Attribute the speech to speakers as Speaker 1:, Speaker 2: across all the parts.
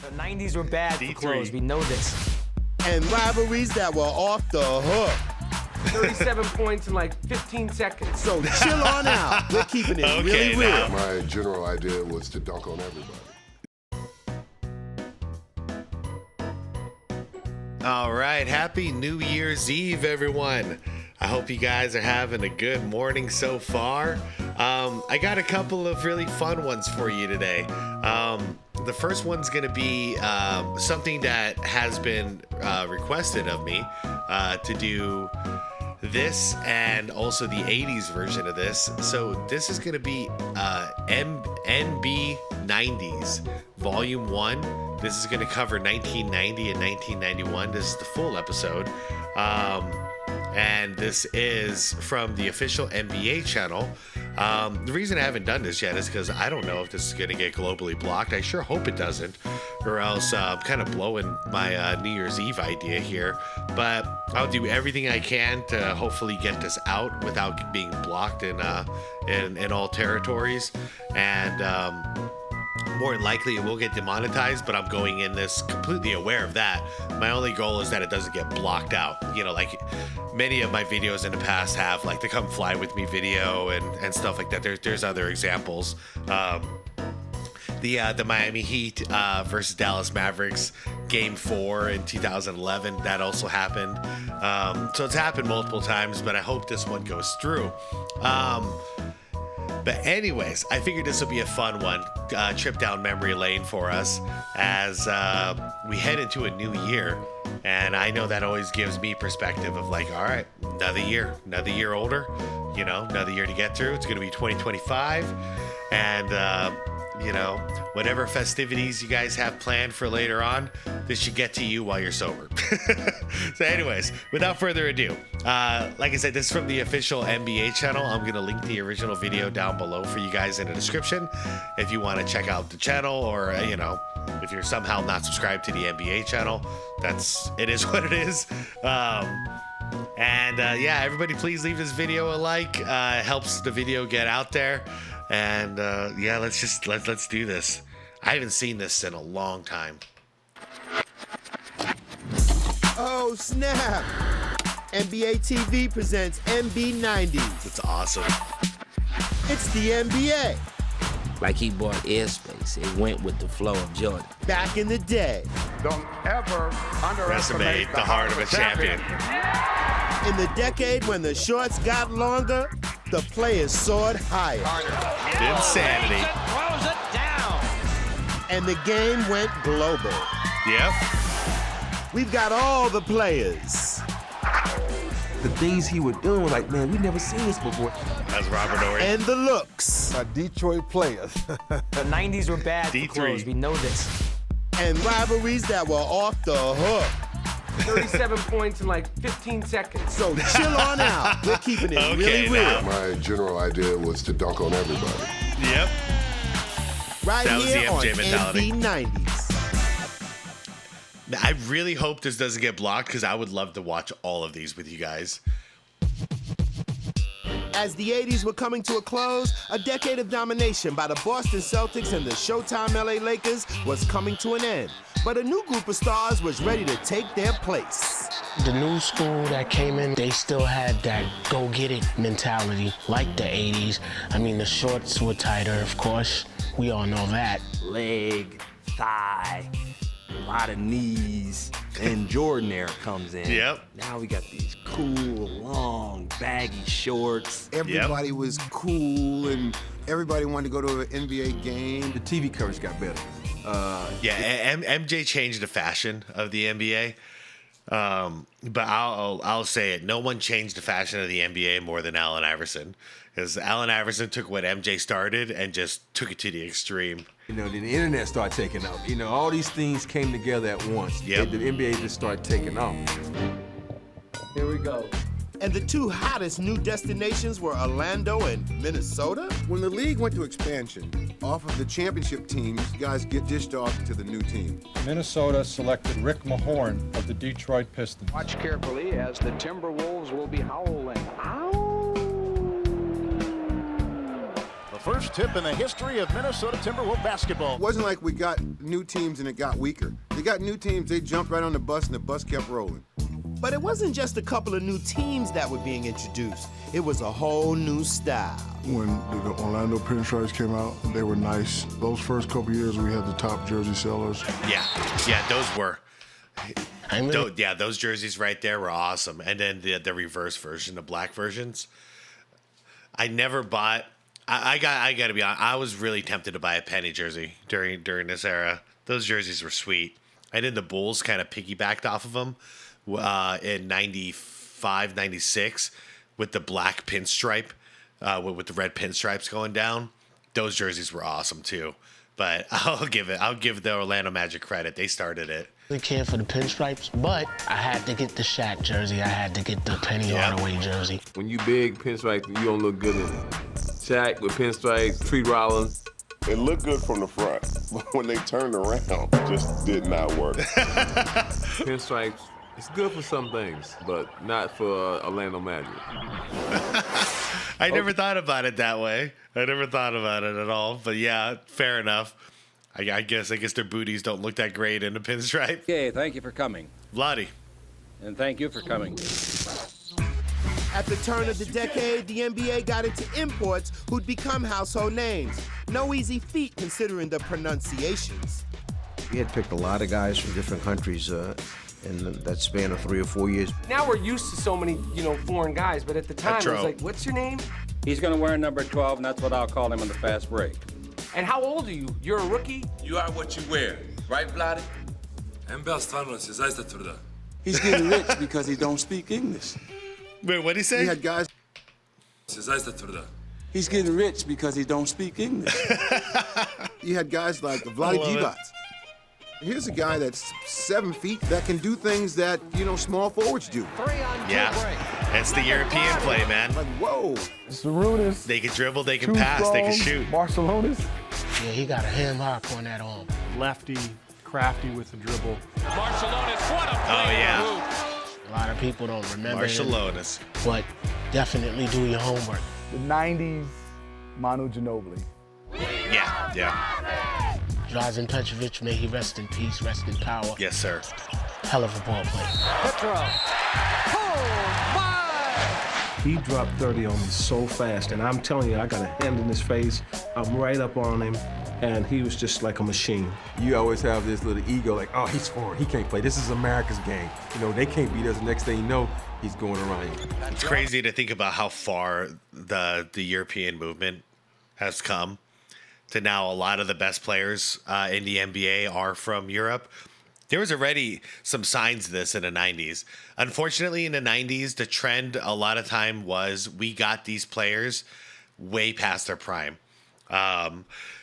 Speaker 1: The 90s were bad for
Speaker 2: D3.
Speaker 1: clothes. We know this.
Speaker 3: And rivalries that were off the hook.
Speaker 4: 37 points in like 15 seconds.
Speaker 3: So chill on out. We're keeping it really real.
Speaker 5: My general idea was to dunk on everybody.
Speaker 2: All right, happy New Year's Eve, everyone. I hope you guys are having a good morning so far. I got a couple of really fun ones for you today. The first one's going to be something that has been requested of me to do this and also the 80s version of this. So this is going to be NB90s Volume 1. This is going to cover 1990 and 1991. This is the full episode. And this is from the official NBA channel. The reason I haven't done this yet is because I don't know if this is going to get globally blocked. I sure hope it doesn't, or else I'm kind of blowing my New Year's Eve idea here. But I'll do everything I can to hopefully get this out without being blocked in all territories. And more than likely it will get demonetized, but I'm going in this completely aware of that. My only goal is that it doesn't get blocked out. You know, like many of my videos in the past have, like the Come Fly With Me video and stuff like that. There's other examples. The Miami Heat versus Dallas Mavericks Game 4 in 2011, that also happened. So it's happened multiple times, but I hope this one goes through. But anyways, I figured this will be a fun one, trip down memory lane for us as we head into a new year. And I know that always gives me perspective of like, all right, another year older, you know, another year to get through. It's going to be 2025. And, you know, whatever festivities you guys have planned for later on, this should get to you while you're sober. So anyways, without further ado, like I said, this is from the official NBA channel. I'm going to link the original video down below for you guys in the description if you want to check out the channel, or, you know, if you're somehow not subscribed to the NBA channel, it is what it is. Yeah, everybody please leave this video a like. It helps the video get out there. And yeah, let's do this. I haven't seen this in a long time.
Speaker 3: Oh, snap. NBA TV presents NB90s.
Speaker 2: It's awesome.
Speaker 3: It's the NBA.
Speaker 6: Like he bought airspace. It went with the flow of Jordan.
Speaker 3: Back in the day.
Speaker 7: Don't ever underestimate
Speaker 2: the heart of a champion.
Speaker 3: In the decade when the shorts got longer, the players soared higher.
Speaker 2: Insanity.
Speaker 1: Throws it down.
Speaker 3: And the game went global.
Speaker 2: Yep.
Speaker 3: We've got all the players.
Speaker 8: The things he was doing, like, man, we never seen this before.
Speaker 2: That's Robert Ory.
Speaker 3: And the looks.
Speaker 7: Detroit players.
Speaker 1: The 90s were bad
Speaker 2: D3.
Speaker 1: for clothes. We know this.
Speaker 3: And rivalries that were off the hook.
Speaker 4: 37 points in like 15 seconds.
Speaker 3: So chill on out. We're keeping it really real.
Speaker 5: My general idea was to dunk on everybody.
Speaker 2: Yep.
Speaker 3: Right
Speaker 2: That was the
Speaker 3: here on
Speaker 2: MJ mentality.
Speaker 3: NB90s.
Speaker 2: I really hope this doesn't get blocked because I would love to watch all of these with you guys.
Speaker 3: As the 80s were coming to a close, a decade of domination by the Boston Celtics and the Showtime LA Lakers was coming to an end. But a new group of stars was ready to take their place.
Speaker 9: The new school that came in, they still had that go-get-it mentality, like the 80s. I mean, the shorts were tighter, of course. We all know that.
Speaker 6: Leg, thigh, a lot of knees, and Jordan era comes in.
Speaker 2: Yep.
Speaker 6: Now we got these cool, long, baggy shorts.
Speaker 7: Everybody was cool and everybody wanted to go to an NBA game.
Speaker 8: The TV coverage got better.
Speaker 2: Yeah, MJ changed the fashion of the NBA. But I'll say it. No one changed the fashion of the NBA more than Allen Iverson. Because Allen Iverson took what MJ started and just took it to the extreme.
Speaker 8: You know, then the internet started taking off. You know, all these things came together at once.
Speaker 2: Yep.
Speaker 8: The NBA just started taking off.
Speaker 4: Here we go.
Speaker 3: And the two hottest new destinations were Orlando and Minnesota.
Speaker 7: When the league went to expansion, off of the championship teams, guys get dished off to the new team.
Speaker 10: Minnesota selected Rick Mahorn of the Detroit Pistons.
Speaker 11: Watch carefully as the Timberwolves will be howling. Ow! first tip in the history of Minnesota Timberwolves basketball.
Speaker 7: It wasn't like we got new teams and it got weaker. They got new teams, they jumped right on the bus and the bus kept rolling.
Speaker 3: But it wasn't just a couple of new teams that were being introduced. It was a whole new style.
Speaker 12: When the Orlando Pinstripes came out, they were nice. Those first couple years, we had the top jersey sellers.
Speaker 2: Yeah, those were. Those jerseys right there were awesome. And then the reverse version, the black versions. I never bought. I got to be honest. I was really tempted to buy a Penny jersey during this era. Those jerseys were sweet. And then the Bulls kind of piggybacked off of them in 95, 96 with the black pinstripe, with the red pinstripes going down. Those jerseys were awesome too. But I'll give the Orlando Magic credit. They started it.
Speaker 9: I didn't care for the pinstripes, but I had to get the Shaq jersey. I had to get the Penny Hardaway jersey.
Speaker 8: When you big pinstripes, you don't look good in it. Shaq with pinstripes, Tree Rollins.
Speaker 5: It looked good from the front, but when they turned around, it just did not work.
Speaker 8: Pinstripes, it's good for some things, but not for Orlando Magic.
Speaker 2: I never thought about it that way. I never thought about it at all. But yeah, fair enough. I guess their booties don't look that great in a pinstripe.
Speaker 13: Okay, thank you for coming.
Speaker 2: Vladdy.
Speaker 13: And thank you for coming.
Speaker 3: At the turn of the decade, the NBA got into imports who'd become household names. No easy feat considering the pronunciations.
Speaker 14: We had picked a lot of guys from different countries in that span of 3 or 4 years.
Speaker 4: Now we're used to so many, foreign guys, but at the time it was like, what's your name?
Speaker 13: He's going to wear number 12, and that's what I'll call him on the fast break.
Speaker 4: And how old are you? You're a rookie?
Speaker 15: You are what you wear, right, Vladdy? NB stvarno se zaista tvrda.
Speaker 16: He's getting rich because he don't speak English.
Speaker 2: Wait, what'd he say?
Speaker 7: He had guys.
Speaker 15: Se zaista tvrda.
Speaker 16: He's getting rich because he don't speak English.
Speaker 7: You had guys like Vladdy Divac. Here's a guy that's 7 feet that can do things that, small forwards do.
Speaker 2: That's the European play, man.
Speaker 7: Like, whoa.
Speaker 12: Sarunas.
Speaker 2: They can dribble, they can pass, they can shoot.
Speaker 12: Barcelonas.
Speaker 9: Yeah, he got a ham hock on that arm.
Speaker 10: Lefty, crafty with the dribble.
Speaker 1: Barcelonas, what a play.
Speaker 2: Oh, yeah.
Speaker 9: A lot of people don't remember
Speaker 2: Barcelonas.
Speaker 9: But definitely do your homework.
Speaker 12: The 90s, Manu Ginobili.
Speaker 2: Yeah.
Speaker 9: Drazen Petrovic, may he rest in peace, rest in power.
Speaker 2: Yes, sir.
Speaker 9: Hell of a ball player.
Speaker 1: Petro. Oh, my!
Speaker 17: He dropped 30 on me so fast, and I'm telling you, I got a hand in his face. I'm right up on him, and he was just like a machine.
Speaker 8: You always have this little ego, like, oh, he's foreign, he can't play. This is America's game. They can't beat us. The next thing you know, he's going around you.
Speaker 2: It's crazy to think about how far the European movement has come. To now, a lot of the best players in the NBA are from Europe. There was already some signs of this in the 90s. Unfortunately, in the 90s, the trend a lot of time was we got these players way past their prime.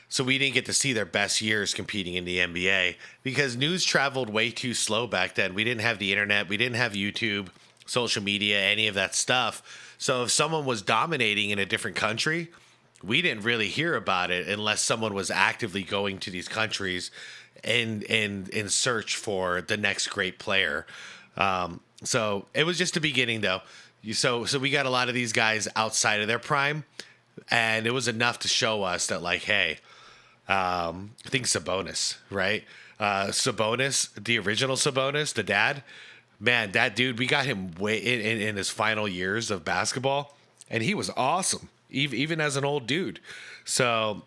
Speaker 2: So we didn't get to see their best years competing in the NBA because news traveled way too slow back then. We didn't have the internet. We didn't have YouTube, social media, any of that stuff. So if someone was dominating in a different country, we didn't really hear about it unless someone was actively going to these countries in search for the next great player. So it was just the beginning, though. So we got a lot of these guys outside of their prime, and it was enough to show us that, like, hey, I think Sabonis, right? Sabonis, the original Sabonis, the dad, man, that dude, we got him way in his final years of basketball, and he was awesome. Even as an old dude. So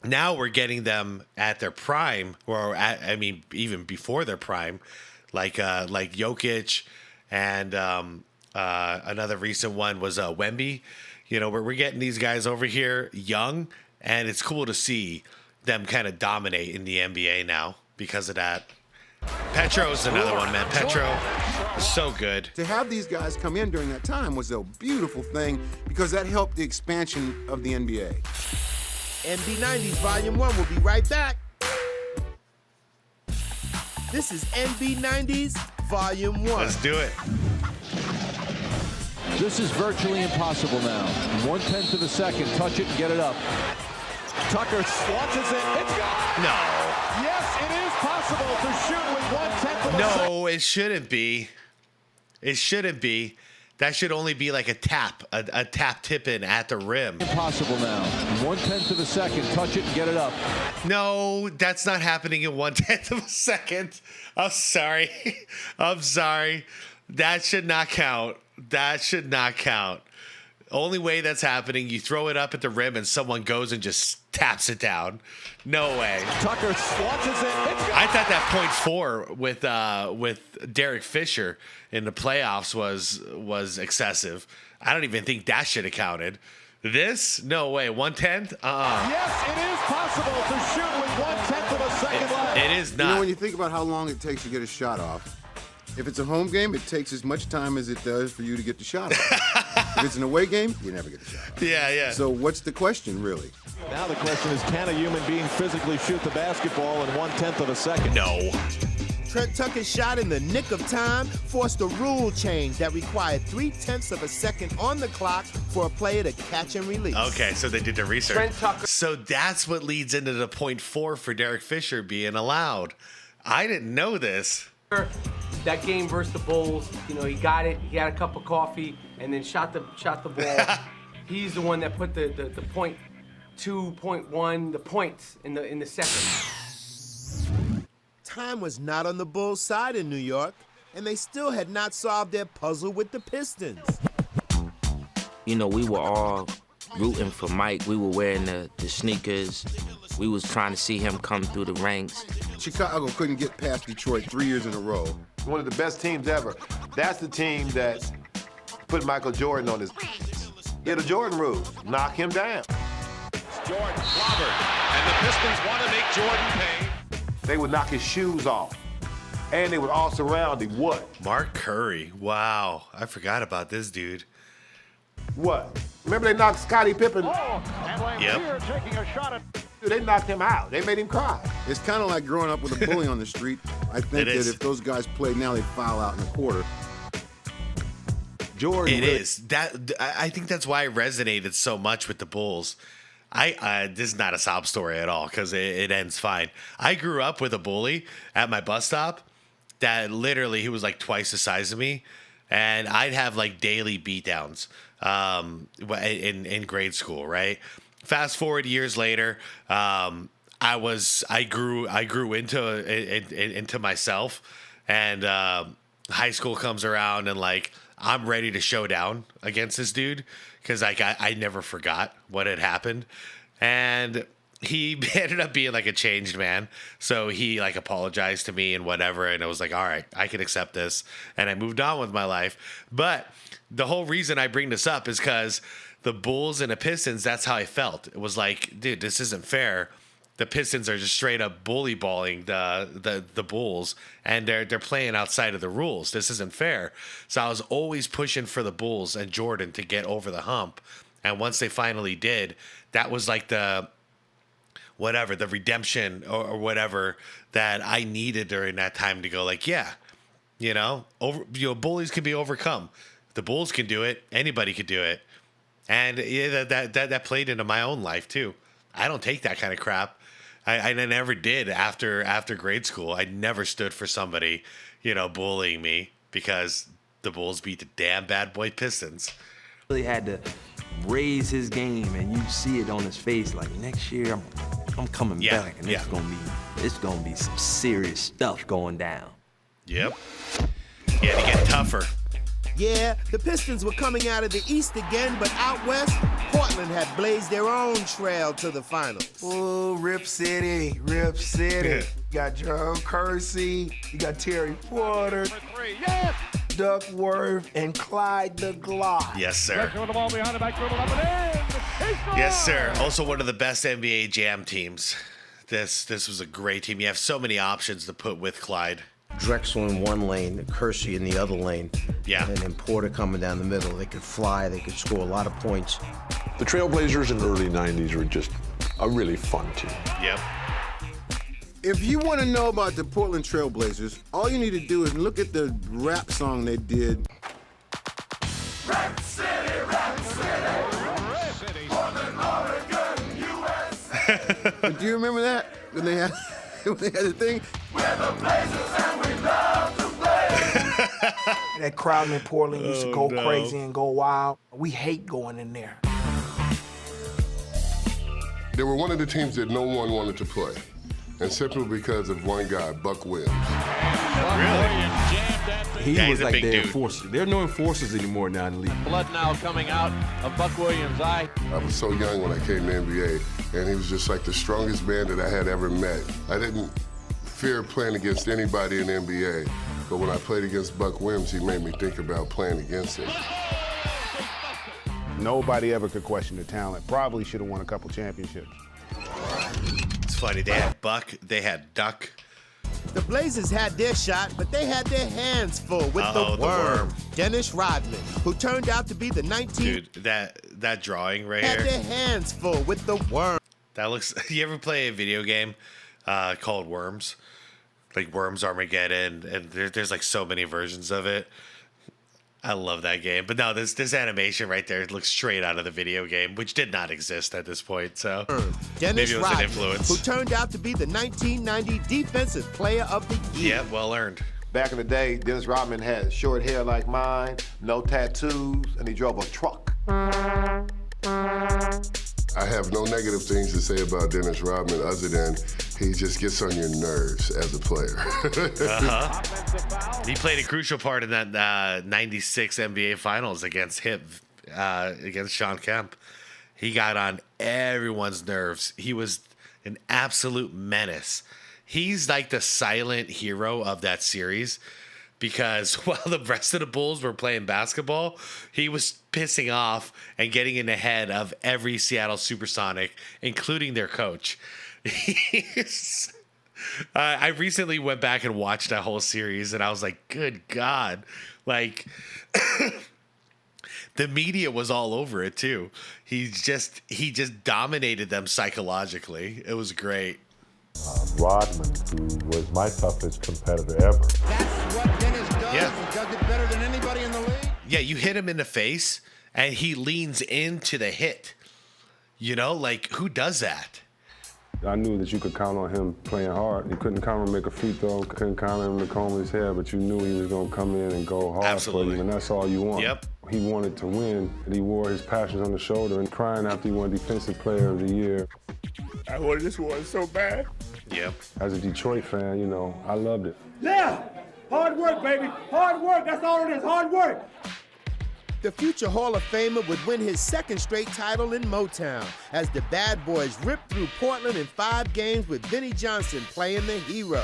Speaker 2: now we're getting them at their prime, even before their prime, like Jokic, and another recent one was Wemby. We're getting these guys over here young, and it's cool to see them kind of dominate in the NBA now because of that. Petro's another one, man. Petro, so good.
Speaker 7: To have these guys come in during that time was a beautiful thing because that helped the expansion of the NBA.
Speaker 3: NB90s Volume 1 will be right back. This is NB90s Volume 1.
Speaker 2: Let's do it.
Speaker 11: This is virtually impossible now. 1/10 of a second. Touch it and get it up. Tucker launches it. It's gone.
Speaker 2: No.
Speaker 11: Yes, it is possible to shoot with 1/10 of a second.
Speaker 2: No, it shouldn't be. It shouldn't be. That should only be like a tap tip in at the rim.
Speaker 11: Impossible now. 1/10 of a second. Touch it and get it up.
Speaker 2: No, that's not happening in 1/10 of a second. I'm sorry. I'm sorry. That should not count. That should not count. Only way that's happening, you throw it up at the rim and someone goes and just taps it down. No way.
Speaker 11: Tucker launches it.
Speaker 2: I thought that .4 with Derek Fisher in the playoffs was excessive. I don't even think that should have counted. This? No way. 1/10?
Speaker 11: Yes, it is possible to shoot with 1/10 of a second left.
Speaker 2: It is not.
Speaker 7: You know, when you think about how long it takes to get a shot off, if it's a home game, it takes as much time as it does for you to get the shot off. If it's an away game, you never get the shot off.
Speaker 2: Yeah, yeah.
Speaker 7: So what's the question, really?
Speaker 11: Now the question is, can a human being physically shoot the basketball in 1/10 of a second?
Speaker 2: No.
Speaker 3: Trent Tucker's shot in the nick of time forced a rule change that required 3/10 of a second on the clock for a player to catch and release.
Speaker 2: Okay, so they did the research.
Speaker 3: Trent Tucker.
Speaker 2: So that's what leads into the .4 for Derek Fisher being allowed. I didn't know this.
Speaker 4: That game versus the Bulls, you know, he got it. He had a cup of coffee and then shot the ball. He's the one that put the .2, .1, the points in the second.
Speaker 3: Time was not on the Bulls' side in New York, and they still had not solved their puzzle with the Pistons.
Speaker 18: You know, we were all rooting for Mike. We were wearing the sneakers. We was trying to see him come through the ranks.
Speaker 7: Chicago couldn't get past Detroit 3 years in a row.
Speaker 19: One of the best teams ever. That's the team that put Michael Jordan on his. Yeah, the Jordan rules. Knock him down.
Speaker 1: Jordan clobbered, and the Pistons want to make Jordan pay.
Speaker 19: They would knock his shoes off. And they would all surround him. What?
Speaker 2: Mark Curry. Wow. I forgot about this dude.
Speaker 19: What? Remember they knocked Scottie Pippen?
Speaker 2: Yep.
Speaker 1: Taking a shot at.
Speaker 19: They knocked him out. They made him cry.
Speaker 7: It's kind of like growing up with a bully on the street. I think that if those guys played now, they'd foul out in a quarter.
Speaker 2: Jordan. It is. I think that's why it resonated so much with the Bulls. This is not a sob story at all because it ends fine. I grew up with a bully at my bus stop that literally he was like twice the size of me, and I'd have like daily beatdowns in grade school, right? Fast forward years later, I grew into myself, and high school comes around, and like I'm ready to show down against this dude because like I never forgot what had happened, and he ended up being like a changed man. So he like apologized to me and whatever, and I was like, all right, I can accept this, and I moved on with my life. But the whole reason I bring this up is because the Bulls and the Pistons, that's how I felt. It was like, dude, this isn't fair. The Pistons are just straight up bully balling the Bulls, and they're playing outside of the rules. This isn't fair. So I was always pushing for the Bulls and Jordan to get over the hump. And once they finally did, that was like the redemption or whatever that I needed during that time to go like, yeah, bullies can be overcome. The Bulls can do it. Anybody could do it. And yeah, that played into my own life too. I don't take that kind of crap. I never did after grade school. I never stood for somebody, bullying me because the Bulls beat the damn Bad Boy Pistons.
Speaker 6: Really had to raise his game, and you see it on his face. Like next year, I'm coming back, and it's gonna be some serious stuff going down.
Speaker 2: Yep. Yeah, to get tougher.
Speaker 3: Yeah, the Pistons were coming out of the East again, but out West, Portland had blazed their own trail to the finals.
Speaker 20: Oh, Rip City. You got Joe Kersey, you got Terry Porter, Duckworth, and Clyde the Glide.
Speaker 2: Yes, sir. Yes, sir. Also one of the best NBA Jam teams. This was a great team. You have so many options to put with Clyde.
Speaker 14: Drexel in one lane, Kersey in the other lane.
Speaker 2: Yeah.
Speaker 14: And then Porter coming down the middle. They could fly, they could score a lot of points.
Speaker 21: The Trailblazers in the early 90s were just a really fun team.
Speaker 2: Yep.
Speaker 7: If you want to know about the Portland Trailblazers, all you need to do is look at the rap song they did.
Speaker 1: Rap City, Portland, Oregon, USA.
Speaker 7: Do you remember that? When they had the thing?
Speaker 1: We're the Blazers and we love to play.
Speaker 20: That crowd in Portland used to go crazy and go wild. We hate going in there.
Speaker 5: They were one of the teams that no one wanted to play, and simply because of one guy, Buck Williams.
Speaker 8: He was like their enforcer. There are no enforcers anymore now in the league.
Speaker 11: Blood now coming out of Buck Williams' eye.
Speaker 5: I was so young when I came to the NBA, and he was just like the strongest man that I had ever met. I didn't fear playing against anybody in the NBA, but when I played against Buck Williams, he made me think about playing against him.
Speaker 22: Nobody ever could question the talent. Probably should have won a couple championships.
Speaker 2: It's funny, they had Buck, they had Duck.
Speaker 3: The Blazers had their shot, but they had their hands full with the worm. Dennis Rodman, who turned out to be the 19th.
Speaker 2: Dude, that drawing right
Speaker 3: had
Speaker 2: here.
Speaker 3: Had their hands full with the worm.
Speaker 2: That looks. You ever play a video game called Worms? Like Worms Armageddon, and there's like so many versions of it. I love that game. But no, this animation right there, it looks straight out of the video game, which did not exist at this point. So
Speaker 3: Dennis
Speaker 2: maybe it was
Speaker 3: Rodman,
Speaker 2: an influence.
Speaker 3: who turned out to be the 1990 Defensive Player of the Year.
Speaker 2: Yeah, well earned.
Speaker 19: Back in the day, Dennis Rodman had short hair like mine, no tattoos, and he drove a truck.
Speaker 5: I have no negative things to say about Dennis Rodman other than he just gets on your nerves as a player.
Speaker 2: He played a crucial part in that 96 NBA Finals against Sean Kemp. He got on everyone's nerves. He was an absolute menace. He's like the silent hero of that series because while the rest of the Bulls were playing basketball, he was pissing off and getting in the head of every Seattle Supersonic, including their coach. I recently went back and watched that whole series, and I was like, good God. Like, the media was all over it, too. He just dominated them psychologically. It was great.
Speaker 21: Rodman, who was my toughest competitor ever.
Speaker 23: That's what Dennis does.
Speaker 2: Yeah.
Speaker 23: He does it better than anybody in the league.
Speaker 2: Yeah, you hit him in the face, and he leans into the hit. You know, like, who does that?
Speaker 8: I knew that you could count on him playing hard. You couldn't count on him to make a free throw, couldn't count on him to comb his hair, but you knew he was going to come in and go hard for you, and that's all you want.
Speaker 2: Yep.
Speaker 8: He wanted to win, and he wore his passions on the shoulder and crying after he won Defensive Player of the Year.
Speaker 20: I wanted this one so bad.
Speaker 2: Yep.
Speaker 8: As a Detroit fan, you know, I loved it.
Speaker 20: Yeah! Hard work, baby. Hard work. That's all it is. Hard work.
Speaker 3: The future Hall of Famer would win his second straight title in Motown as the Bad Boys ripped through Portland in 5 games with Vinnie Johnson playing the hero.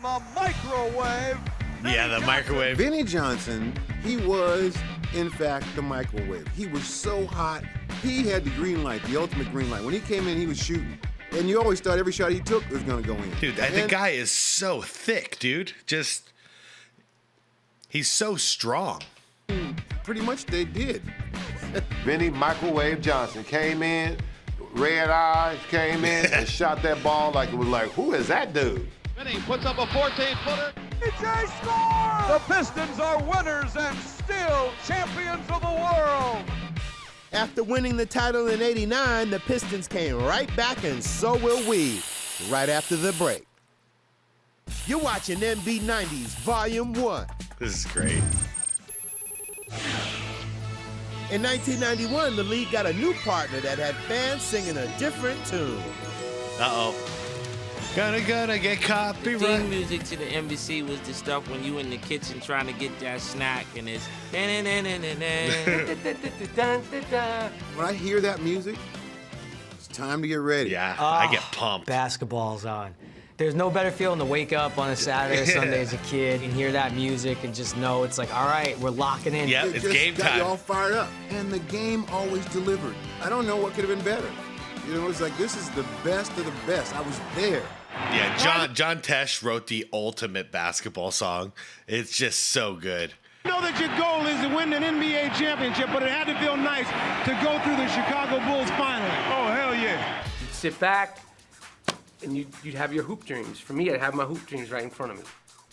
Speaker 20: The microwave.
Speaker 2: Yeah, the microwave.
Speaker 7: Vinnie Johnson, he was, in fact, the microwave. He was so hot. He had the green light, the ultimate green light. When he came in, he was shooting. And you always thought every shot he took was going to go in.
Speaker 2: Dude, the guy is so thick, dude. Just, he's so strong.
Speaker 7: Pretty much they did.
Speaker 19: Vinnie Microwave Johnson came in, red eyes, came in and shot that ball like it was like, who is that dude?
Speaker 11: Vinnie puts up a 14-footer.
Speaker 20: DJ score!
Speaker 11: The Pistons are winners and still champions of the world.
Speaker 3: After winning the title in '89, the Pistons came right back, and so will we, right after the break. You're watching NB90s Volume 1.
Speaker 2: This is great.
Speaker 3: In 1991, the league got a new partner that had fans singing a different tune.
Speaker 2: Uh-oh. Gonna get copyright.
Speaker 18: The theme music to the NBC was the stuff when you in the kitchen trying to get that snack and it's
Speaker 7: When I hear that music, it's time to get ready.
Speaker 2: Yeah, I get pumped.
Speaker 24: Basketball's on. There's no better feeling to wake up on a Saturday or Sunday as a kid and hear that music and just know it's like, all right, we're locking in.
Speaker 2: Yeah,
Speaker 7: It
Speaker 2: it's
Speaker 7: just
Speaker 2: game
Speaker 7: got
Speaker 2: time.
Speaker 7: you all fired up. And the game always delivered. I don't know what could have been better. You know, it's like, this is the best of the best. I was there.
Speaker 2: Yeah, John Tesh wrote the ultimate basketball song. It's just so good.
Speaker 20: You know that your goal is to win an NBA championship, but it had to feel nice to go through the Chicago Bulls finally. Oh, hell yeah.
Speaker 4: You'd sit back, and you'd have your hoop dreams. For me, I'd have my hoop dreams right in front of me.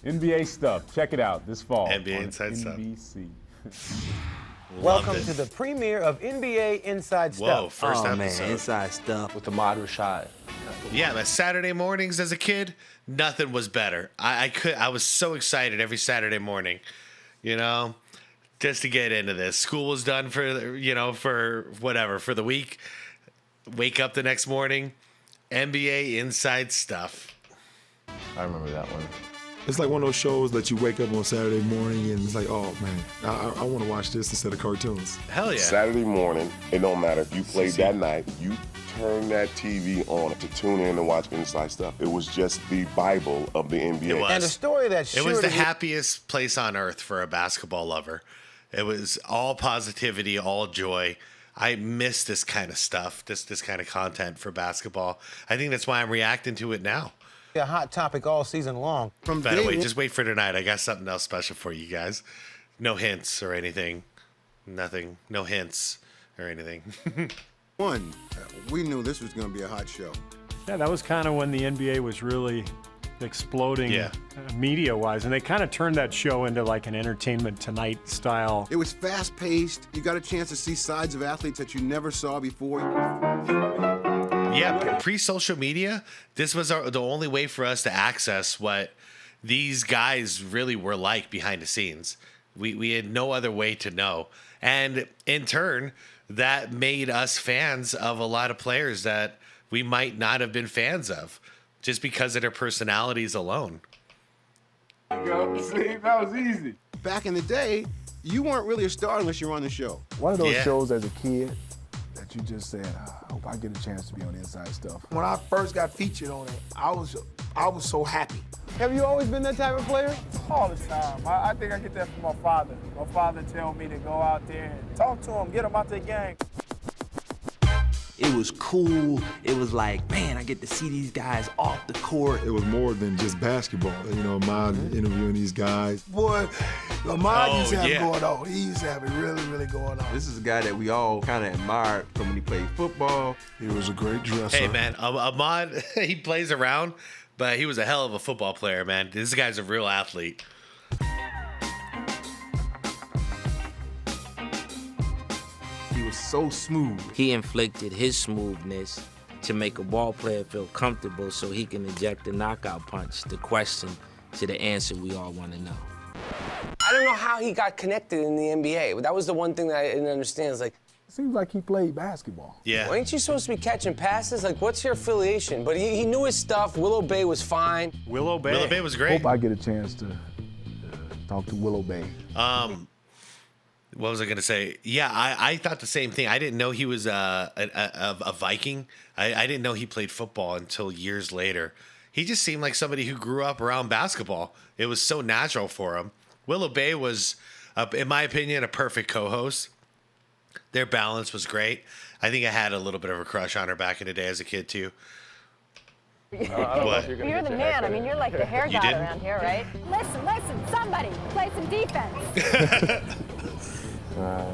Speaker 10: NBA stuff. Check it out this fall.
Speaker 2: NBA Inside Stuff.
Speaker 10: NBC.
Speaker 25: Welcome to the premiere of NBA Inside Stuff.
Speaker 2: Whoa, first episode.
Speaker 6: Man, Inside Stuff with the Ahmad Rashad.
Speaker 2: Yeah, but Saturday mornings as a kid, nothing was better. I was so excited every Saturday morning you know, just to get into this. School was done for, you know, for whatever, for the week. Wake up the next morning, NBA Inside Stuff.
Speaker 9: I remember that one.
Speaker 12: It's like one of those shows that you wake up on Saturday morning and it's like, oh man, I want to watch this instead of cartoons.
Speaker 2: Hell yeah.
Speaker 13: Saturday morning, it don't matter if you played that night, you turn that TV on to tune in and watch Inside Stuff. It was just the Bible of the NBA.
Speaker 2: It was.
Speaker 25: And a story that's
Speaker 2: It was the happiest place on earth for a basketball lover. It was all positivity, all joy. I miss this kind of stuff, this kind of content for basketball. I think that's why I'm reacting to it now.
Speaker 25: A hot topic all season long.
Speaker 2: By the way, just wait for tonight. I got something else special for you guys. No hints or anything. Nothing. No hints or anything.
Speaker 7: We knew this was going to be a hot show.
Speaker 15: Yeah, that was kind of when the NBA was really exploding media-wise, and they kind of turned that show into like an Entertainment Tonight style.
Speaker 7: It was fast-paced. You got a chance to see sides of athletes that you never saw before.
Speaker 2: Yeah, pre-social media, this was the only way for us to access what these guys really were like behind the scenes. We had no other way to know. And in turn, that made us fans of a lot of players that we might not have been fans of just because of their personalities alone.
Speaker 7: See, that was easy. Back in the day, you weren't really a star unless you were on the show.
Speaker 22: One of those shows as a kid that you just said, I hope I get a chance to be on Inside Stuff.
Speaker 16: When I first got featured on it, I was so happy.
Speaker 25: Have you always been that type of player?
Speaker 16: All the time. I think I get that from my father. My father tell me to go out there and talk to him, get him out the gang.
Speaker 6: It was cool. It was like, man, I get to see these guys off the court.
Speaker 12: It was more than just basketball. You know, Ahmad interviewing these guys.
Speaker 16: Boy, Ahmad used to have it going on. He used to have it really, really going on.
Speaker 6: This is a guy that we all kind of admired from when he played football.
Speaker 12: He was a great dresser.
Speaker 2: Hey, man, Ahmad, he plays around, but he was a hell of a football player, man. This guy's a real athlete.
Speaker 6: He was so smooth.
Speaker 18: He inflicted his smoothness to make a ball player feel comfortable so he can inject the knockout punch, the question to the answer we all want to know.
Speaker 4: I don't know how he got connected in the NBA. That was the one thing that I didn't understand. It's like,
Speaker 22: seems like he played basketball.
Speaker 2: Yeah.
Speaker 4: Well, ain't you supposed to be catching passes? Like, what's your affiliation? But he knew his stuff. Willow Bay was fine.
Speaker 2: Willow Bay was great.
Speaker 22: Hope I get a chance to talk to Willow Bay.
Speaker 2: What was I going to say? Yeah, I thought the same thing. I didn't know he was a Viking. I didn't know he played football until years later. He just seemed like somebody who grew up around basketball. It was so natural for him. Willow Bay was, in my opinion, a perfect co-host. Their balance was great. I think I had a little bit of a crush on her back in the day as a kid, too. What?
Speaker 26: You're the man. I mean, you're like the hair god around here, right? Listen, somebody play some defense.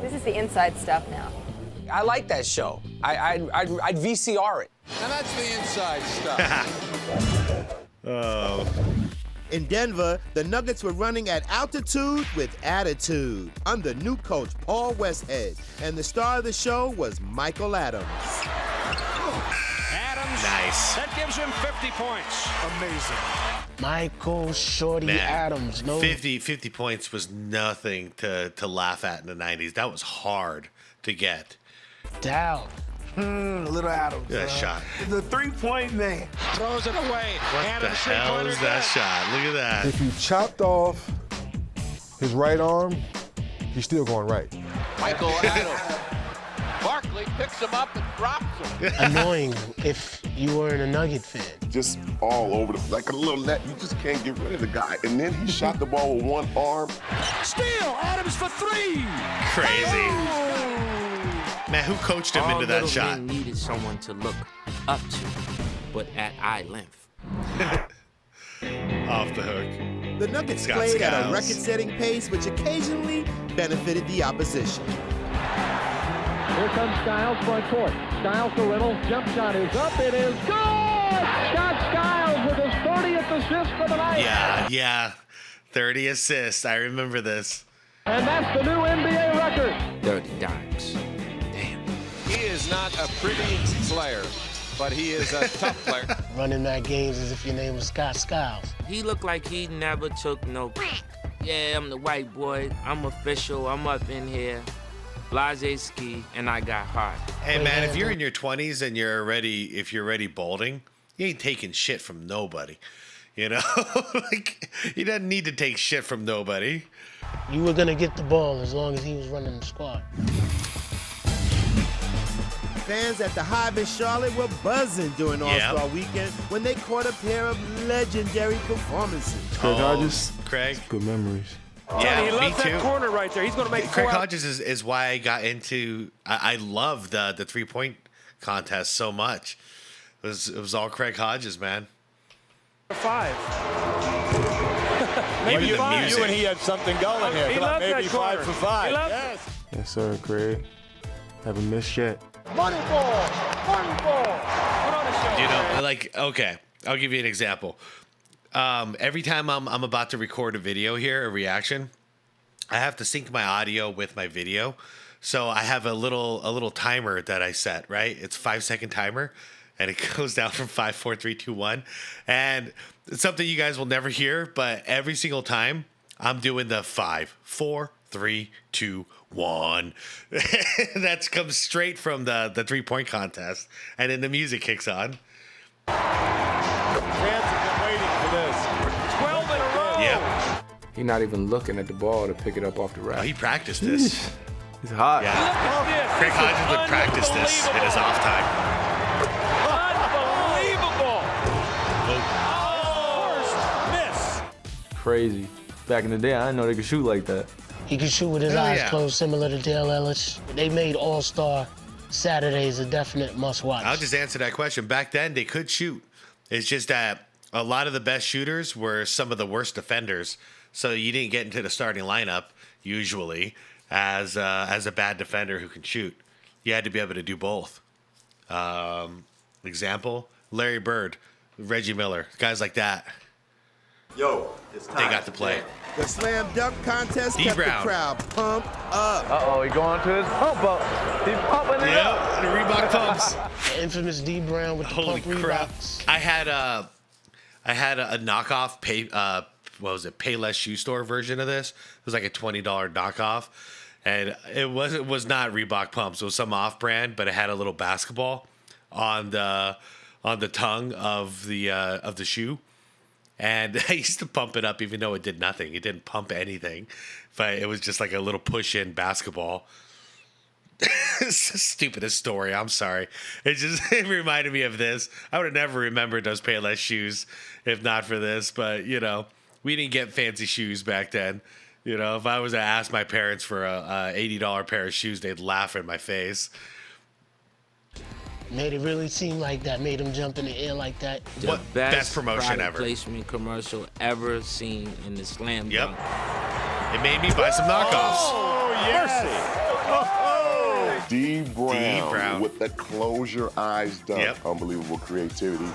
Speaker 26: This is the Inside Stuff now.
Speaker 4: I like that show. I'd VCR it.
Speaker 23: And that's the Inside Stuff.
Speaker 2: Oh.
Speaker 3: In Denver, the Nuggets were running at altitude with attitude under new coach Paul Westhead, and the star of the show was Michael Adams.
Speaker 23: Adams.
Speaker 2: Nice.
Speaker 23: That gives him 50 points.
Speaker 16: Amazing.
Speaker 23: Michael Shorty Adams. No.
Speaker 2: 50 points was nothing to laugh at in the 90s. That was hard to get.
Speaker 23: Down.
Speaker 16: Little Adams.
Speaker 2: That shot.
Speaker 16: The three-point man.
Speaker 23: Throws it away.
Speaker 2: What
Speaker 23: Adams
Speaker 2: the hell is that shot? Look at that.
Speaker 22: If you chopped off his right arm, he's still going right.
Speaker 23: Michael Adams. Barkley picks him up and drops him.
Speaker 27: Annoying if you weren't a Nugget fan.
Speaker 5: Just all over like a little net. You just can't get rid of the guy. And then he shot the ball with one arm.
Speaker 23: Steal! Adams for three!
Speaker 2: Crazy. Man, who coached him into that shot?
Speaker 18: Men needed someone to look up to, but at eye length.
Speaker 2: Off the hook.
Speaker 3: The Nuggets played at a record-setting pace, which occasionally benefited the opposition.
Speaker 11: Here comes Skiles front court. Skiles to Riddle. Jump shot is up. It is good! Scott Skiles with his 30th assist for the night.
Speaker 2: Yeah. 30 assists. I remember this.
Speaker 11: And that's the new NBA record.
Speaker 18: 30 dimes.
Speaker 23: He is not a pretty player, but he is a tough player.
Speaker 27: Running that games as if your name was Scott Skiles.
Speaker 18: He looked like he never took no. Yeah, I'm the white boy. I'm official. I'm up in here. Blase ski, and I got hot.
Speaker 2: Hey man, if you're in your 20s and you're already balding, you ain't taking shit from nobody. You know, like you didn't need to take shit from nobody.
Speaker 27: You were gonna get the ball as long as he was running the squad.
Speaker 3: Fans at the Hive in Charlotte were buzzing during All-Star Weekend when they caught a pair of legendary performances.
Speaker 12: Craig Hodges.
Speaker 2: Craig.
Speaker 12: Good memories.
Speaker 2: Yeah,
Speaker 1: he loves
Speaker 2: me too.
Speaker 1: that corner right there. He's going to make
Speaker 2: Craig Hodges is why I got into. I love the 3-point contest so much. It was all Craig Hodges, man.
Speaker 1: 5.
Speaker 2: Even the music.
Speaker 1: You and he had something going here. He loves maybe that 5 for 5.
Speaker 12: Yes, sir, Craig. Haven't missed yet.
Speaker 1: Money ball. Money ball. Put on a show.
Speaker 2: You know, like, okay, I'll give you an example. Every time I'm about to record a video here, a reaction, I have to sync my audio with my video. So I have a little timer that I set, right? It's a 5-second timer, and it goes down from 5, 4, 3, 2, 1. And it's something you guys will never hear, but every single time I'm doing the 5, 4, 3, 2, 1. That comes straight from the 3-point contest, and then the music kicks on.
Speaker 1: Fans have been waiting for this. 12 in a row.
Speaker 2: Yep.
Speaker 8: He's not even looking at the ball to pick it up off the rack.
Speaker 2: Oh, he practiced this.
Speaker 8: He's hot.
Speaker 2: Yeah. Craig Hodges would practice this in his off time.
Speaker 1: Unbelievable.
Speaker 8: First miss. Crazy. Back in the day, I didn't know they could shoot like that.
Speaker 27: He could shoot with his eyes closed, similar to Dale Ellis. They made All-Star Saturdays a definite must-watch.
Speaker 2: I'll just answer that question. Back then, they could shoot. It's just that a lot of the best shooters were some of the worst defenders. So you didn't get into the starting lineup, usually, as a bad defender who can shoot. You had to be able to do both. Example, Larry Bird, Reggie Miller, guys like that.
Speaker 14: Yo, it's time.
Speaker 2: They got to play.
Speaker 3: The slam dunk contest kept the crowd pumped up.
Speaker 8: Uh-oh, he going to his pump up. He's pumping it up.
Speaker 2: The Reebok pumps.
Speaker 27: The infamous D Brown with the
Speaker 2: Holy
Speaker 27: pump
Speaker 2: crap.
Speaker 27: Reeboks.
Speaker 2: I had a knockoff Payless shoe store version of this. It was like a $20 knockoff, and it was not Reebok pumps. It was some off-brand, but it had a little basketball on the tongue of the shoe. And I used to pump it up even though it did nothing. It didn't pump anything, but it was just like a little push-in basketball. It's the stupidest story. I'm sorry. It reminded me of this. I would have never remembered those Payless shoes if not for this. But, you know, we didn't get fancy shoes back then. You know, if I was to ask my parents for a $80 pair of shoes, they'd laugh in my face.
Speaker 27: Made it really seem like that. Made him jump in the air like that.
Speaker 18: The
Speaker 2: best promotion
Speaker 18: product
Speaker 2: ever.
Speaker 18: Placement commercial ever seen in the slam dunk.
Speaker 2: It made me buy some knockoffs.
Speaker 1: Oh, yes.
Speaker 13: D Brown with the close your eyes dunk.
Speaker 2: Yep.
Speaker 13: Unbelievable creativity.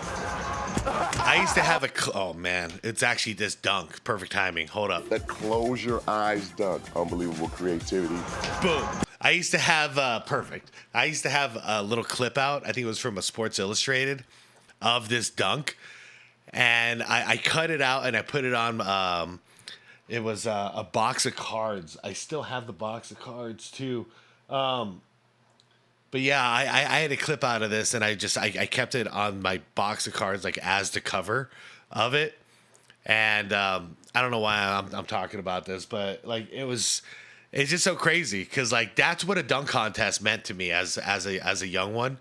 Speaker 2: I used to have oh man, it's actually this dunk. Perfect timing. Hold up.
Speaker 13: The close your eyes dunk. Unbelievable creativity.
Speaker 2: Boom. I used to have perfect. I used to have a little clip out. I think it was from a Sports Illustrated of this dunk, and I cut it out and I put it on. It was a box of cards. I still have the box of cards too. But yeah, I had a clip out of this, and I kept it on my box of cards like as the cover of it. And I don't know why I'm talking about this, but like it's just so crazy because like that's what a dunk contest meant to me as a young one.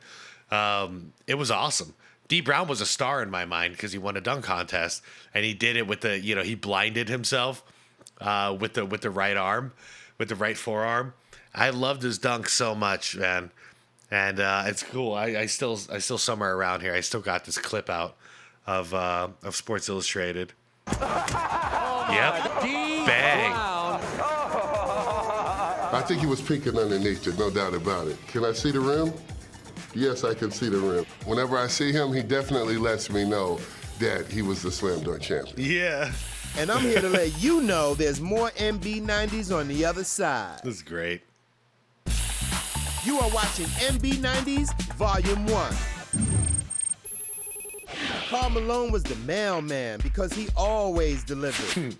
Speaker 2: It was awesome. D Brown was a star in my mind because he won a dunk contest, and he did it with he blinded himself with the right arm, with the right forearm. I loved his dunk so much, man. And it's cool. I still somewhere around here. I still got this clip out of Sports Illustrated. Yep. Bang.
Speaker 5: I think he was peeking underneath it, no doubt about it. Can I see the rim? Yes, I can see the rim. Whenever I see him, he definitely lets me know that he was the slam dunk champion.
Speaker 2: Yeah.
Speaker 3: And I'm here to let you know there's more NB90s on the other side.
Speaker 2: This is great.
Speaker 3: You are watching NB90s Volume 1. Karl Malone was the mailman because he always delivered.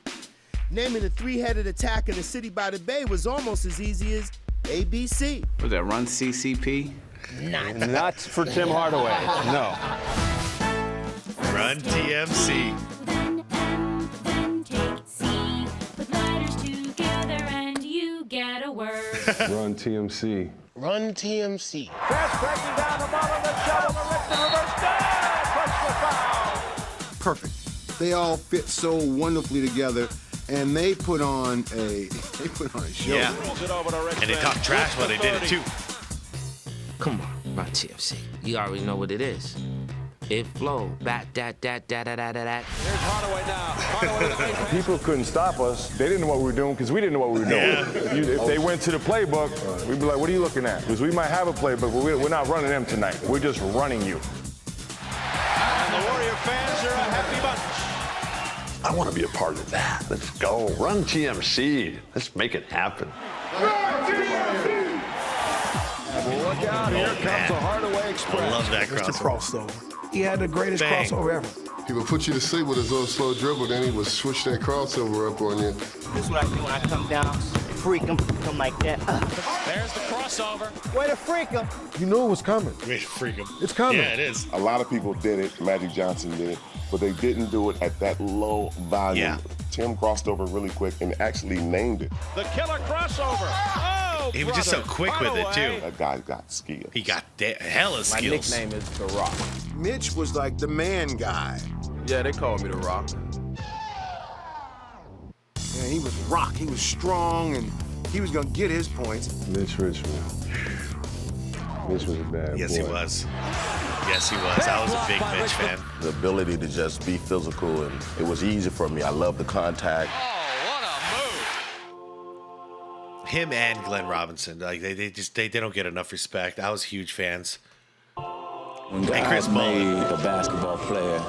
Speaker 3: Naming the three-headed attack in the city by the bay was almost as easy as ABC.
Speaker 9: Was that Run CCP?
Speaker 1: Not for Tim Hardaway, no.
Speaker 2: Run TMC.
Speaker 9: Run TMC.
Speaker 27: Run TMC.
Speaker 1: Pass breaking down the Mullen, the shuttle, the wrist, the reverse, down, push the foul.
Speaker 7: Perfect. They all fit so wonderfully together, and they put on a show.
Speaker 2: Yeah. And they talked trash while they did it too.
Speaker 18: Come on, Run TMC. You already know what it is. It flow. Bat, dat, dat, dat, dat, dat, dat.
Speaker 1: Here's Hardaway now. Hardaway
Speaker 10: People couldn't stop us. They didn't know what we were doing because we didn't know what we were doing. If they went to the playbook, we'd be like, what are you looking at? Because we might have a playbook, but we're not running them tonight. We're just running you.
Speaker 1: And the Warrior fans are a happy bunch.
Speaker 17: I want to be a part of that. Let's go. Run TMC. Let's make it happen.
Speaker 1: Look out, here comes the Hardaway Express.
Speaker 2: I love that
Speaker 22: crossover. He had the greatest crossover ever.
Speaker 5: He would put you to sleep with his little slow dribble, then he would switch that crossover up on you.
Speaker 19: This is what I do when I come down. Freak him, come like that.
Speaker 1: There's the crossover.
Speaker 19: Way to freak him.
Speaker 10: You knew it was coming.
Speaker 2: Way to freak him.
Speaker 10: It's coming.
Speaker 2: Yeah, it is.
Speaker 13: A lot of people did it. Magic Johnson did it, but they didn't do it at that low volume.
Speaker 2: Yeah.
Speaker 13: Tim crossed over really quick and actually named it.
Speaker 1: The killer crossover. Oh,
Speaker 2: He was just so quick with it too.
Speaker 13: That guy got skills.
Speaker 2: He got hella skills.
Speaker 9: My nickname is The Rock.
Speaker 7: Mitch was like the man guy.
Speaker 9: Yeah, they call me The Rock.
Speaker 7: And he was rock. He was strong, and he was gonna get his points.
Speaker 10: Mitch Richmond. Mitch was a bad boy.
Speaker 2: Yes, he was. Yes, he was. I was a big Mitch fan.
Speaker 14: The ability to just be physical, and it was easy for me. I love the contact.
Speaker 2: Him and Glenn Robinson, like they don't get enough respect. I was huge fans.
Speaker 20: When
Speaker 2: And Chris
Speaker 20: God
Speaker 2: Mullin.
Speaker 20: made a basketball player,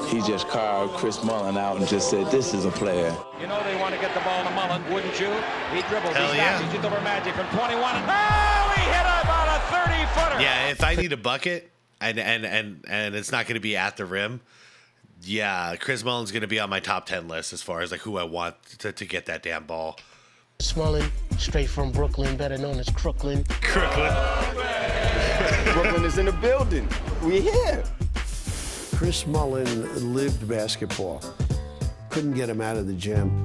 Speaker 20: he just carved Chris Mullin out and just said, this is a player.
Speaker 1: You know they want to get the ball to Mullen, wouldn't you? He dribbles,
Speaker 2: Hell
Speaker 1: he's
Speaker 2: yeah.
Speaker 1: back, he shoots over Magic from 21. Oh, he hit about a 30-footer.
Speaker 2: Yeah, if I need a bucket and it's not going to be at the rim, yeah, Chris Mullin's going to be on my top 10 list as far as like who I want to get that damn ball.
Speaker 27: Mullin, straight from Brooklyn, better known as Crooklyn.
Speaker 19: Brooklyn is in the building. We here.
Speaker 21: Chris Mullin lived basketball. Couldn't get him out of the gym.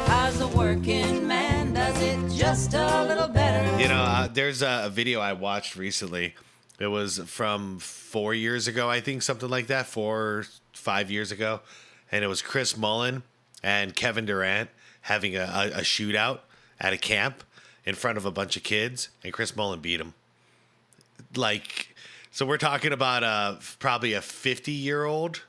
Speaker 24: How's a working man does it just a little better?
Speaker 2: You know, there's a video I watched recently. It was from 4 years ago, I think, something like that, 5 years ago. And it was Chris Mullin and Kevin Durant having a shootout at a camp in front of a bunch of kids, and Chris Mullin beat him. Like, so we're talking about probably a 50-year-old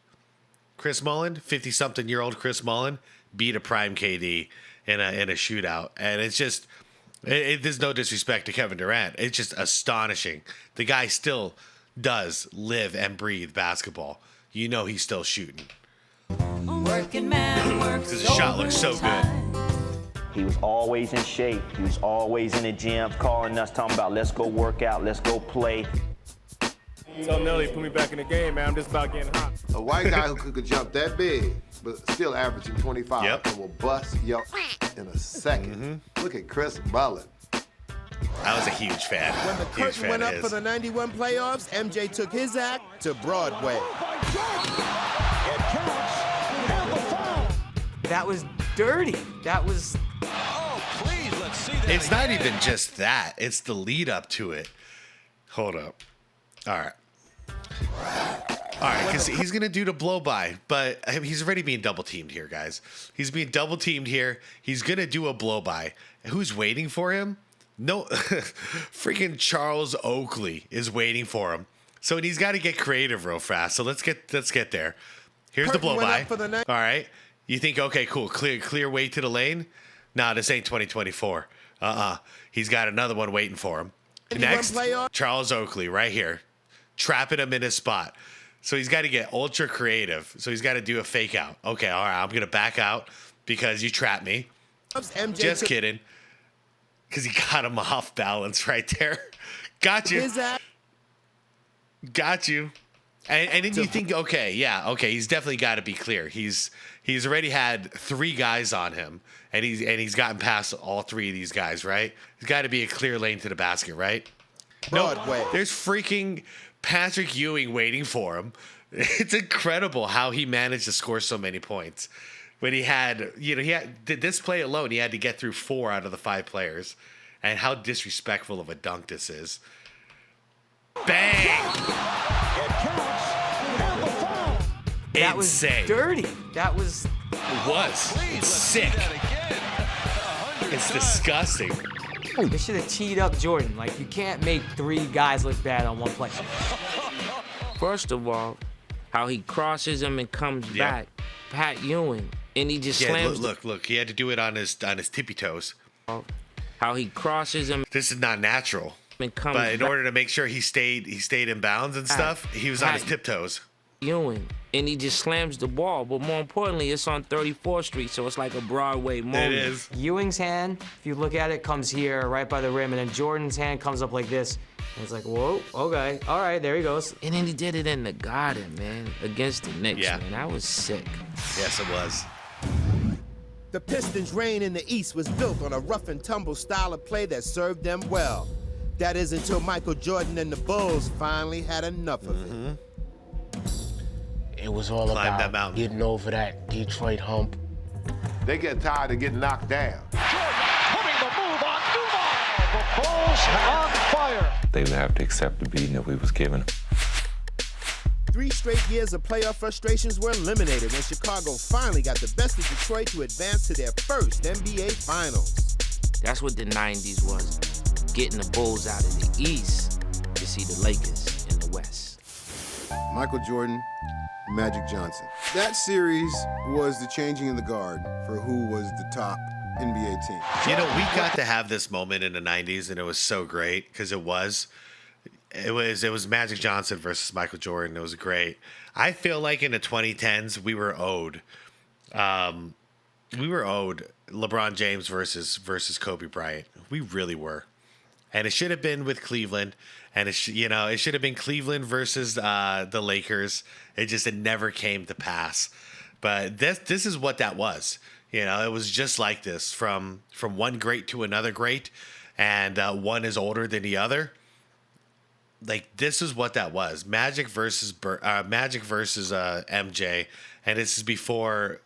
Speaker 2: Chris Mullin, 50-something-year-old Chris Mullin beat a prime KD in a shootout, and it's just there's no disrespect to Kevin Durant. It's just astonishing. The guy still does live and breathe basketball. You know he's still shooting.
Speaker 24: Working man works.
Speaker 2: Because his shot looks so good.
Speaker 19: He was always in shape. He was always in the gym, calling us, talking about, let's go work out, let's go play.
Speaker 16: Tell Nelly, put me back in the game, man. I'm just about getting hot.
Speaker 7: A white guy who could jump that big, but still averaging 25, and will bust yo in a second. Look at Chris Mullin.
Speaker 2: I was a huge fan.
Speaker 3: When the curtain went up for the 91 playoffs, MJ took his act to Broadway.
Speaker 4: That was dirty. That was.
Speaker 1: Oh, please, let's see that.
Speaker 2: It's not even just that. It's the lead up to it. Hold up. All right. All right, because he's going to do the blow by, but he's already being double teamed here, guys. He's being double teamed here. He's going to do a blow by. Who's waiting for him? No, freaking Charles Oakley is waiting for him. So he's got to get creative real fast. So let's get there. Here's the blow by. All right. You think, okay, cool, clear way to the lane? Nah, this ain't 2024. He's got another one waiting for him. Next, Charles Oakley right here, trapping him in his spot. So he's got to get ultra creative. So he's got to do a fake out. Okay, all right, I'm gonna back out because you trapped me. Just kidding. Because he got him off balance right there. Got you. Got you. And then you think, okay, he's definitely got to be clear. He's already had 3 guys on him, and he's gotten past all 3 of these guys, right? He's got to be a clear lane to the basket, right?
Speaker 3: Broadway.
Speaker 2: No, there's freaking Patrick Ewing waiting for him. It's incredible how he managed to score so many points. When he had this play alone, he had to get through 4 out of the 5 players, and how disrespectful of a dunk this is. Bang!
Speaker 6: That was dirty. That was.
Speaker 2: It was. It's sick. It's disgusting.
Speaker 6: They should have teed up Jordan. Like, you can't make 3 guys look bad on one play.
Speaker 18: First of all, how he crosses him and comes back, Pat Ewing, and he just slams.
Speaker 2: Look. He had to do it on his tippy toes.
Speaker 18: How he crosses him.
Speaker 2: This is not natural. But in order to make sure he stayed in bounds and stuff, he was on his tiptoes.
Speaker 18: Ewing, and he just slams the ball. But more importantly, it's on 34th Street, so it's like a Broadway moment.
Speaker 2: It is.
Speaker 6: Ewing's hand, if you look at it, comes here right by the rim, and then Jordan's hand comes up like this. And it's like, whoa, okay, all right, there he goes.
Speaker 18: And then he did it in the Garden, man, against the Knicks, man. That was sick.
Speaker 2: Yes, it was.
Speaker 3: The Pistons' reign in the East was built on a rough and tumble style of play that served them well. That is until Michael Jordan and the Bulls finally had enough of it.
Speaker 27: It was all about getting over that Detroit hump.
Speaker 11: They get tired of getting knocked down.
Speaker 1: Putting the move on Duval. The Bulls on fire.
Speaker 12: They would have to accept the beating that we was given.
Speaker 3: 3 straight years of playoff frustrations were eliminated when Chicago finally got the best of Detroit to advance to their first NBA Finals.
Speaker 18: That's what the 90s was. Getting the Bulls out of the East to see the Lakers in the West.
Speaker 7: Michael Jordan, Magic Johnson. That series was the changing of the guard for who was the top NBA team.
Speaker 2: You know, we got to have this moment in the 90s, and it was so great because it was Magic Johnson versus Michael Jordan. It was great. I feel like in the 2010s, we were owed LeBron James versus Kobe Bryant. We really were. And it should have been with Cleveland, and it should have been Cleveland versus the Lakers. It never came to pass. But this is what that was. You know, it was just like this from one great to another great, and one is older than the other. Like, this is what that was. Magic versus MJ, and this is before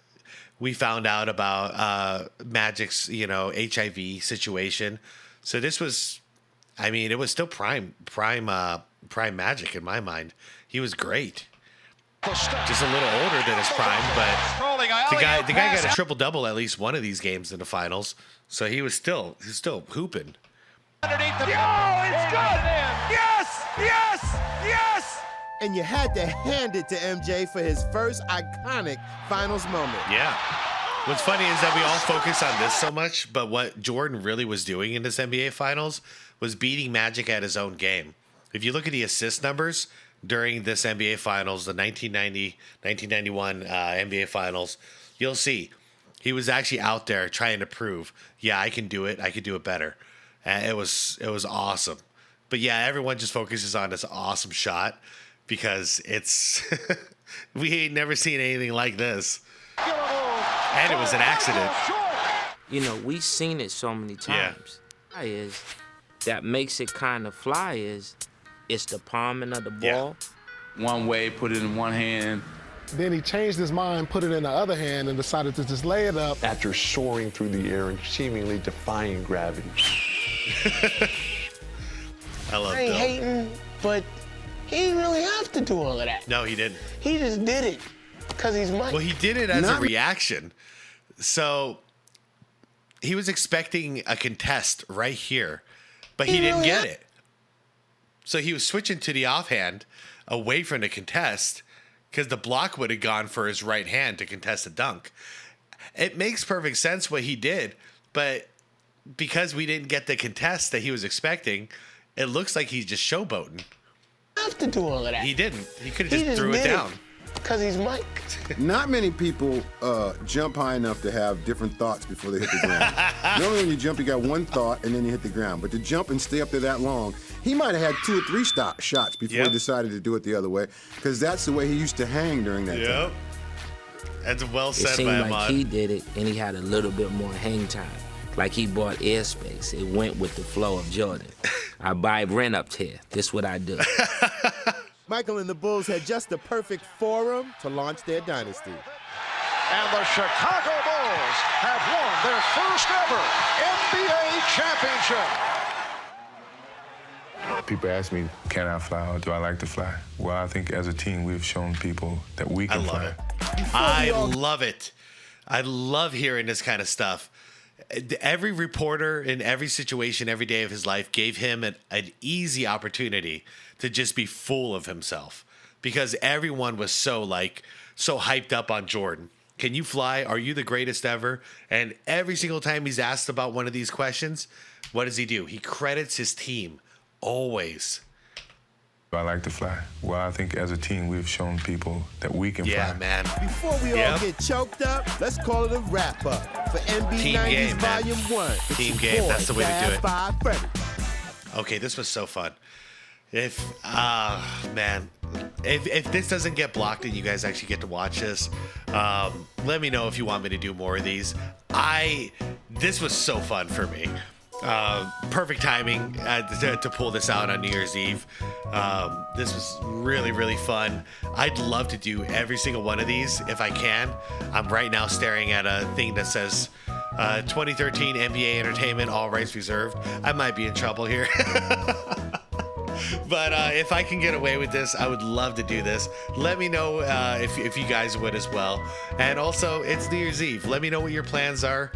Speaker 2: we found out about Magic's HIV situation. So this was. I mean, it was still prime Magic in my mind. He was great. Just a little older than his prime, but the guy got a triple-double at least one of these games in the finals. So he was still hooping.
Speaker 1: Underneath the it's good. Yes.
Speaker 3: And you had to hand it to MJ for his first iconic finals moment.
Speaker 2: Yeah. What's funny is that we all focus on this so much, but what Jordan really was doing in this NBA Finals was beating Magic at his own game. If you look at the assist numbers during this NBA Finals, the 1990-1991 NBA Finals, you'll see he was actually out there trying to prove, I can do it. I could do it better. And it was awesome. But everyone just focuses on this awesome shot because it's we ain't never seen anything like this. And it was an accident.
Speaker 18: You know, we've seen it so many times. That makes it kind of fly is it's the palming of the ball.
Speaker 20: One way, put it in one hand.
Speaker 15: Then he changed his mind, put it in the other hand, and decided to just lay it up.
Speaker 17: After soaring through the air and seemingly defying gravity.
Speaker 2: I love
Speaker 27: I ain't hating, but he didn't really have to do all of that.
Speaker 2: No, he didn't.
Speaker 27: He just did it because he's Mike.
Speaker 2: Well, he did it as a reaction. So he was expecting a contest right here, but he didn't get it. So he was switching to the offhand away from the contest because the block would have gone for his right hand to contest a dunk. It makes perfect sense what he did, but because we didn't get the contest that he was expecting, it looks like he's just showboating.
Speaker 27: Have to do all of that.
Speaker 2: He didn't. He could have just threw it down.
Speaker 27: Because he's Mike.
Speaker 7: Not many people jump high enough to have different thoughts before they hit the ground. Normally when you jump, you got one thought and then you hit the ground. But to jump and stay up there that long, he might have had 2 or 3 shots before he decided to do it the other way, because that's the way he used to hang during that time.
Speaker 2: That's well said
Speaker 18: it seemed
Speaker 2: by
Speaker 18: like
Speaker 2: Ahmad.
Speaker 18: he did it, and he had a little bit more hang time. Like he bought airspace. It went with the flow of Jordan. I buy rent up here. This what I do.
Speaker 3: Michael and the Bulls had just the perfect forum to launch their dynasty.
Speaker 1: And the Chicago Bulls have won their first ever NBA championship.
Speaker 10: People ask me, can I fly or do I like to fly? Well, I think as a team, we've shown people that we can fly.
Speaker 2: I love it. I love hearing this kind of stuff. Every reporter in every situation, every day of his life gave him an easy opportunity to just be full of himself, because everyone was so hyped up on Jordan. Can you fly? Are you the greatest ever? And every single time he's asked about one of these questions, what does he do? He credits his team always.
Speaker 10: I like to fly. Well, I think as a team, we've shown people that we can fly.
Speaker 2: Yeah, man.
Speaker 3: Before we all get choked up, let's call it a wrap-up for NB90s Volume 1.
Speaker 2: Team game, that's the way to do it. Okay, this was so fun. If this doesn't get blocked and you guys actually get to watch this, let me know if you want me to do more of these. This was so fun for me. Perfect timing to pull this out on New Year's Eve. This was really, really fun. I'd love to do every single one of these if I can. I'm right now staring at a thing that says 2013 NBA Entertainment, all rights reserved. I might be in trouble here. But if I can get away with this, I would love to do this. Let me know if you guys would as well. And also, it's New Year's Eve. Let me know what your plans are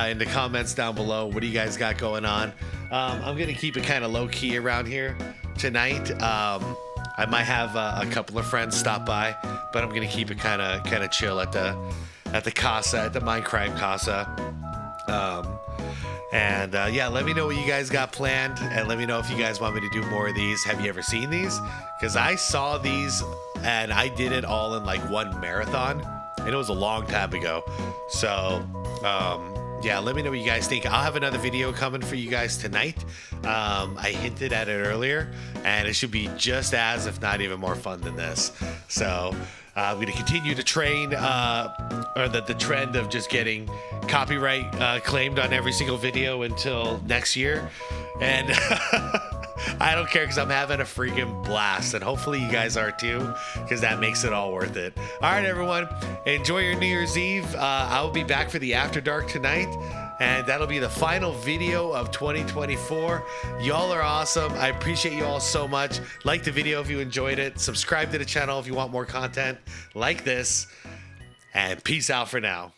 Speaker 2: in the comments down below. What do you guys got going on? I'm going to keep it kind of low-key around here tonight. I might have a couple of friends stop by, but I'm going to keep it kind of chill at the casa, at the Mindcrime Casa. Yeah, let me know what you guys got planned, and let me know if you guys want me to do more of these. Have you ever seen these? Because I saw these, and I did it all in like one marathon, and it was a long time ago. So, yeah, let me know what you guys think. I'll have another video coming for you guys tonight. I hinted at it earlier, and it should be just as, if not even more fun than this. So I'm going to continue to train, or the trend of just getting copyright claimed on every single video until next year. And I don't care, because I'm having a freaking blast, and hopefully you guys are too, because that makes it all worth it. All right, everyone, enjoy your New Year's Eve. I will be back for the After Dark tonight, and that'll be the final video of 2024. Y'all are awesome. I appreciate you all so much. Like the video if you enjoyed it. Subscribe to the channel if you want more content like this, and peace out for now.